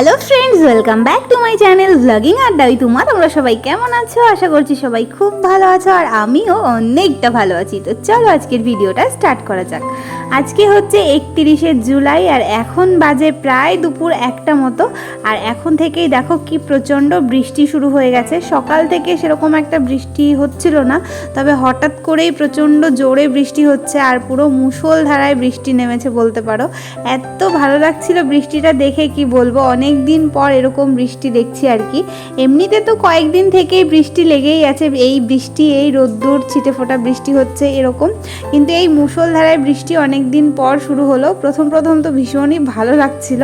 Hello friends, welcome back to my channel blogging আড্ডাই। তোমরা সবাই কেমন আছো? আশা করছি সবাই খুব ভালো আছো, আর আমিও অনেকটা ভালো আছি। তো চলো আজকের ভিডিওটা স্টার্ট করা যাক। আজকে হচ্ছে 31শে জুলাই, আর এখন বাজে প্রায় দুপুর 1টা মতো। আর এখন থেকেই দেখো কি প্রচণ্ড বৃষ্টি শুরু হয়ে গেছে। সকাল থেকে সেরকম একটা বৃষ্টি হচ্ছিল না, তবে হঠাৎ করেই প্রচণ্ড জোরে বৃষ্টি হচ্ছে, আর পুরো মুষলধারায় বৃষ্টি নেমেছে বলতে পারো। এত ভালো লাগছিল বৃষ্টিটা দেখে, কি বলবো, অনেক দিন পর এরকম বৃষ্টি দেখছি আর কি। এমনিতে তো কয়েকদিন থেকেই বৃষ্টি লেগেই আছে, এই বৃষ্টি, এই রোদ্দুর, ছিটে ফোটা বৃষ্টি হচ্ছে এরকম, কিন্তু এই মুষলধারায় বৃষ্টি অনেক দিন পর শুরু হলো। প্রথম তো ভীষণই ভালো লাগছিল,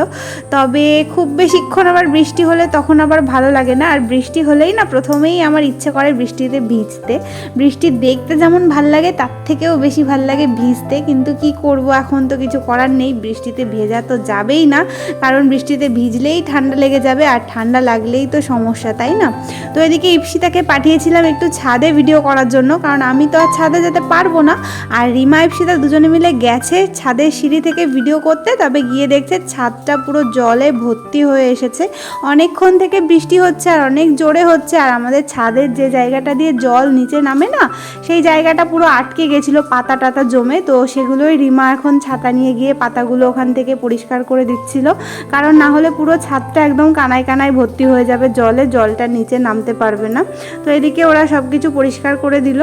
তবে খুব বেশিক্ষণ আবার বৃষ্টি হলে তখন আবার ভালো লাগে না। আর বৃষ্টি হলেই না প্রথমেই আমার ইচ্ছে করে বৃষ্টিতে ভিজতে। বৃষ্টি দেখতে যেমন ভাল লাগে, তার থেকেও বেশি ভাল লাগে ভিজতে, কিন্তু কি করব, এখন তো কিছু করার নেই। বৃষ্টিতে ভেজা তো যাবেই না, কারণ বৃষ্টিতে ভিজলেই ঠান্ডা লেগে যাবে, আর ঠান্ডা লাগলেই তো সমস্যা, তাই না? তো এদিকে ইপসিতাকে পাঠিয়েছিলাম একটু ছাদে ভিডিও করার জন্য, কারণ আমি তো আর ছাদে যেতে পারবো না। আর রিমা ইপসিতা দুজনে মিলে গেছে ছাদের সিঁড়ি থেকে ভিডিও করতে, তবে গিয়ে দেখছে ছাদটা পুরো জলে ভর্তি হয়ে এসেছে। অনেকক্ষণ থেকে বৃষ্টি হচ্ছে, আর অনেক জোরে হচ্ছে, আর আমাদের ছাদের যে জায়গাটা দিয়ে জল নিচে নামে না, সেই জায়গাটা পুরো আটকে গেছিলো পাতা টাতা জমে। তো সেগুলোই রিমা এখন ছাতা নিয়ে গিয়ে পাতাগুলো ওখান থেকে পরিষ্কার করে দিচ্ছিল, কারণ না হলে পুরো ছাদটা একদম কানায় কানায় ভর্তি হয়ে যাবে জলে, জলটা নিচে নামতে পারবে না। তো এদিকে ওরা সব কিছু পরিষ্কার করে দিল।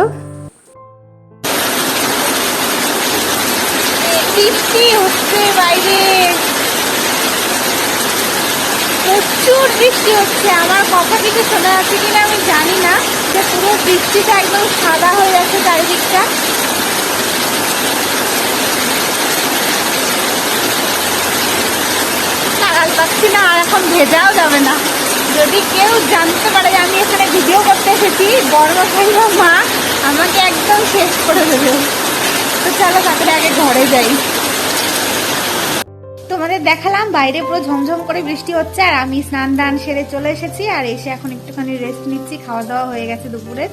বৃষ্টি হচ্ছে বাইরে, প্রচুর বৃষ্টি হচ্ছে। আমার কথা কিছু শোনা যাচ্ছে কিনা আমি জানি না, যে পুরো বৃষ্টিটা একদম সাদা হয়ে যাচ্ছে চারিদিকটা। সারাল পাচ্ছি না, আর এখন ভেজাও যাবে না। যদি কেউ জানতে পারে যে আমি এখানে ভিডিও করতে এসেছি, বড়মশাই বা মা আমাকে একদম শেষ করে দেবে। তো চলো তারপরে আগে ঘরে যাই। তোমাদের দেখালাম বাইরে পুরো ঝমঝম করে বৃষ্টি হচ্ছে, আর আমি স্নান দান সেরে চলে এসেছি, আর এসে এখন একটুখানি রেস্ট নিচ্ছি। খাওয়া দাওয়া হয়ে গেছে দুপুরের।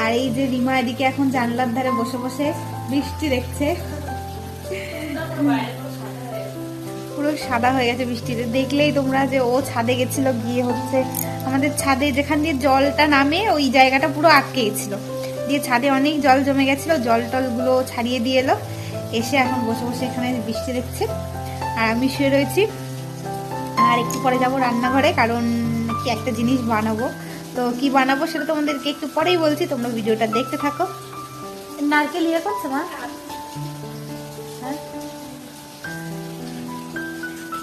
আর এই যে রিমা এদিকে এখন জানলার ধারে বসে বসে বৃষ্টি দেখছে। পুরো সাদা হয়ে গেছে বৃষ্টিতে, দেখলেই তোমরা যে ও ছাদে গেছিল, গিয়ে হচ্ছে আমাদের ছাদে যেখান দিয়ে জলটা নামে ওই জায়গাটা পুরো আটকে গেছিল, দিয়ে ছাদে অনেক জল জমে গেছিল, জল টলগুলো ছাড়িয়ে দিয়ে এলো। এসে এখন বসে বসে এখানে বৃষ্টি দেখছে, আর আমি শুয়ে রয়েছি। আর একটু পরে যাব রান্নাঘরে, কারণ কি একটা জিনিস বানাবো। তো কি বানাবো সেটা তোমাদেরকে একটু পরেই বলছি, তোমরা ভিডিওটা দেখতে থাকো। নারকেল ইয়ে করছে মা,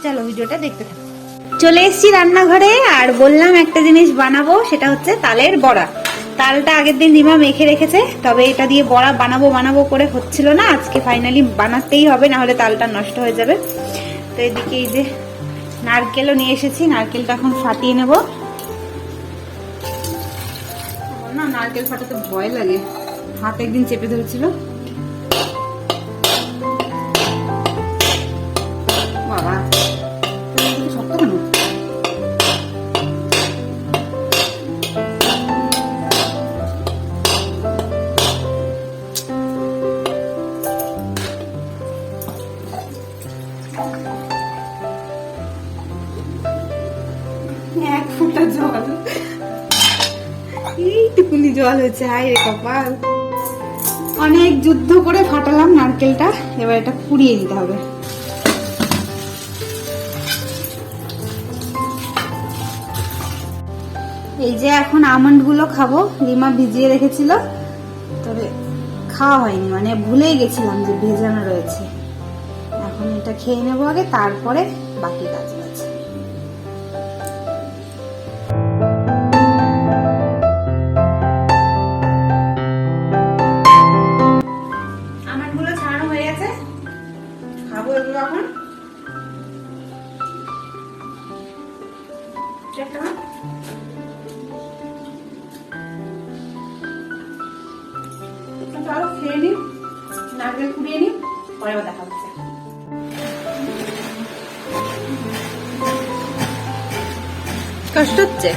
চলো ভিডিওটা দেখতে থাকো। চলে এসেছি রান্নাঘরে, আর বললাম একটা জিনিস বানাবো, সেটা হচ্ছে তালের বড়া। তালটা আগের দিন রিমা মেখে রেখেছে, তবে এটা দিয়ে বড়া বানাবো করে হচ্ছিল না। আজকে ফাইনালি বানাতেই হবে, না হলে তালটা নষ্ট হয়ে যাবে। তো এদিকে এই যে নারকেলও নিয়ে এসেছি, নারকেলটা এখন ফাটিয়ে নেব। না, নারকেল ফাটাতে ভয় লাগে, হাত একদিন চেপে ধরেছিল। বাবা শক্ত কেন? এক ফোঁটা জল, এইটুকুনি জল হয়েছে, হায় রে কপাল। অনেক যুদ্ধ করে ফাটালাম নারকেলটা, এবার এটা পুড়িয়ে দিতে হবে। এই যে এখন আমন্ড গুলো খাবো, রিমা ভিজিয়ে রেখেছিল, তবে খাওয়া হয়নি, মানে ভুলেই গেছিলাম যে ভেজানো রয়েছে। এখন এটা খেয়ে নেবো আগে, তারপরে বাকি কাজ আছে। আমন্ডগুলো ছাড়ানো হয়ে গেছে, খাবো এগুলো এখন। চলো খেয়ে নিই, নারকেল কুড়িয়ে নিই, পরে দেখা হচ্ছে। কষ্ট হচ্ছে?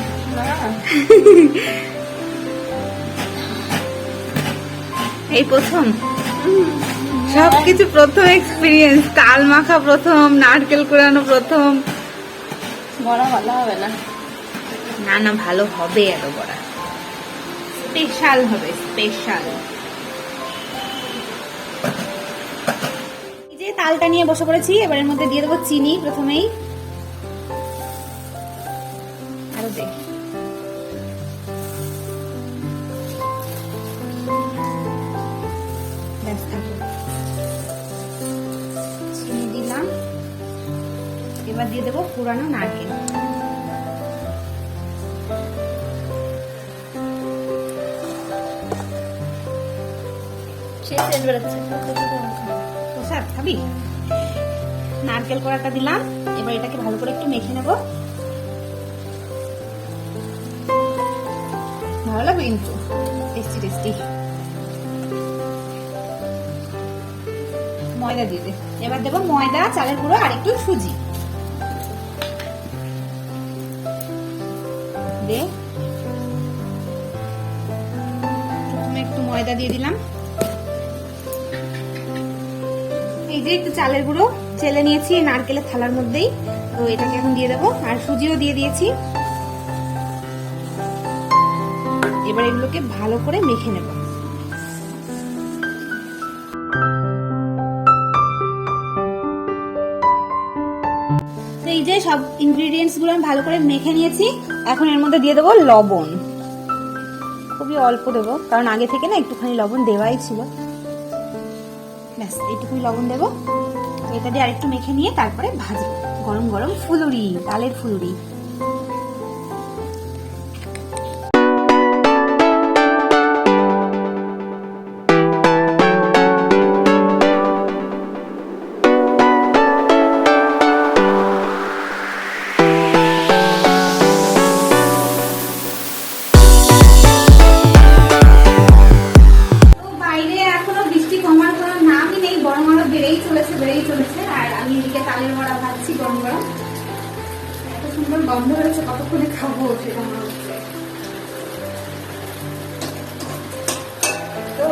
এই প্রথম সবকিছু প্রথম এক্সপিরিয়েন্স, তাল মাখা প্রথম, নারকেল কুড়ানো প্রথম, বড়া ভালো হবে না। না না, ভালো হবে এত বড়া, স্পেশাল হবে, স্পেশাল। এই যে তালটা নিয়ে বসে পড়েছি, এবার এর মধ্যে দিয়ে দেবো চিনি প্রথমেই। আরো দে। ব্যাস, থাকুক। চিনি দিলাম, এবার দিয়ে দেবো পুরানো নারকেল। খাবি? নারকেল কোড়াটা দিলাম, এবার এটাকে ভালো করে একটু মেখে নেব। ভালো লাগবে কিন্তু, টেস্টি টেস্টি। ময়দা দিয়ে দে। এবার দেবো ময়দা, চালের গুঁড়ো আর একটু সুজি দে। প্রথমে একটু ময়দা দিয়ে দিলাম, এই যে একটু চালের গুঁড়ো চেলে নিয়েছি নারকেলের থালার মধ্যেই, তো এটাকে এখন দিয়ে দেবো। আর সুজিও দিয়ে দিয়েছি। এবার এগুলোকে ভালো করে মেখে নেব। তো এই যে সব ইনগ্রেডিয়েন্টস গুলো আমি ভালো করে মেখে নিয়েছি। এখন এর মধ্যে দিয়ে দেবো লবণ, খুবই অল্প দেবো, কারণ আগে থেকে না একটুখানি লবণ দেওয়াই ছিল। ব্যাস, এইটুকুই লবণ দেবো। এটা দিয়ে আরেকটু মেখে নিয়ে তারপরে ভাজবো। গরম গরম ফুলুরি, তালের ফুলুরি। বেড়েই চলেছে। আর আমি এদিকে তালের বড়া ভাজছি গরম গরম। এত সুন্দর গন্ধ হয়েছে, কতক্ষণে খাবো সেটা মনে হচ্ছে। তো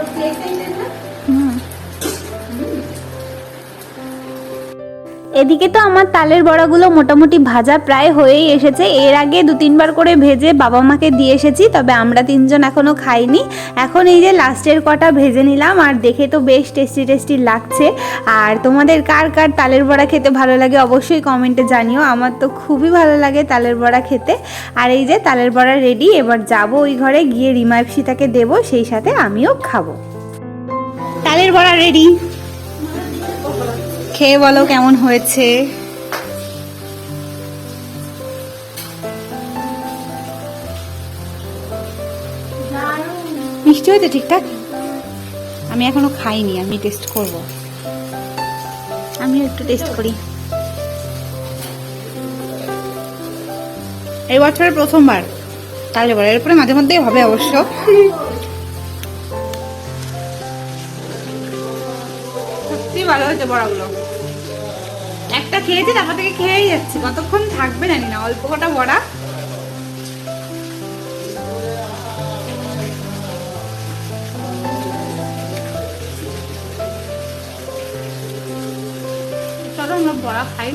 এদিকে তো আমার তালের বড়াগুলো মোটামুটি ভাজা প্রায় হয়েই এসেছে। এর আগে 2-3 বার করে ভেজে বাবা মাকে দিয়ে এসেছি, তবে আমরা 3জন এখনো খাইনি। এখন এই যে লাস্টের কটা ভেজে নিলাম, আর দেখে তো বেশ টেস্টি টেস্টি লাগছে। আর তোমাদের কার কার তালের বড়া খেতে ভালো লাগে অবশ্যই কমেন্টে জানিও। আমার তো খুবই ভালো লাগে তালের বড়া খেতে। আর এই যে তালের বড়া রেডি। এবার যাব ওই ঘরে, গিয়ে রিমা ইপসিতাকে দেবো, সেই সাথে আমিও খাবো। তালের বড়া রেডি, খেয়ে বলো কেমন হয়েছে। মিষ্টি হয়েছে ঠিকঠাক? আমি এখনো খাইনি, আমি টেস্ট করব। আমিও একটু টেস্ট করি। এই বছরের প্রথমবার তাহলে বড়, এরপরে মাঝে মধ্যেই হবে অবশ্য। সত্যি ভালো হয়েছে বড়াগুলো। একটা খেয়েছি, তারপর থেকে খেয়েই যাচ্ছি। কতক্ষণ থাকবে জানি না, অল্প কটা বড়া। চলো আমরা বড়া খাই।